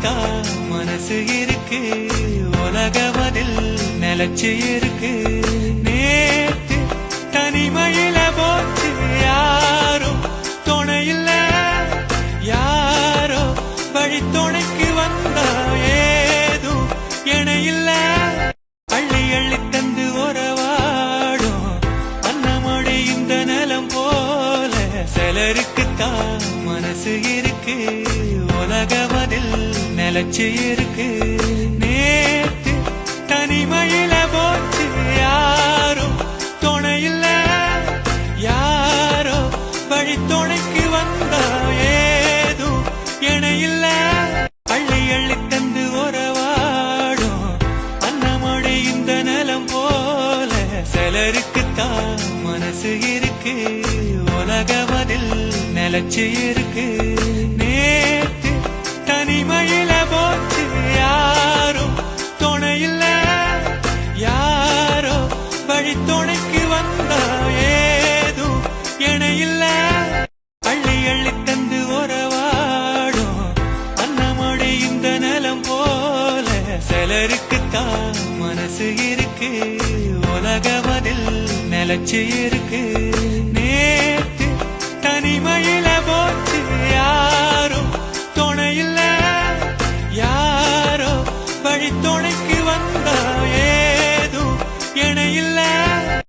சிலருக்குத்தான் மனசு இருக்கு, உலகமதில் நிலச்சி இருக்கு. நேத்து தனிமையில போச்சு, யாரும் துணையில்ல, யாரோ வழித்துணைக்கு வந்தா ஏதும் இணையில்ல. அள்ளி அள்ளி தந்து உறவாடும் அன்னமொழி இந்த நிலம் போல. சிலருக்குத்தான் மனசு இருக்கு, உலகமதில் நிலச்சி இருக்கு. நேத்து தனிமையில போச்சு, யாரும் துணையில்ல, யாரோ வழித்துணைக்கு வந்தா ஏதும் இணையில்ல. அள்ளி அள்ளி தந்து உறவாடும் அன்னமொழி இந்த நிலம் போல. சிலருக்குத்தான் மனசு இருக்கு, உலகமதில் நிலச்சி இருக்கு. நேத்து தனிமையில போச்சு, யாரும் துணையில்ல, யாரோ வழித்துணைக்கு வந்தா ஏதும் இணையில்ல. அள்ளி அள்ளி தந்து உறவாடும் அன்னமொழி இந்த நிலம் போல. சிலருக்குத்தான் மனசு இருக்கு, உலகமதில் நிலச்சி இருக்கு. நேத்து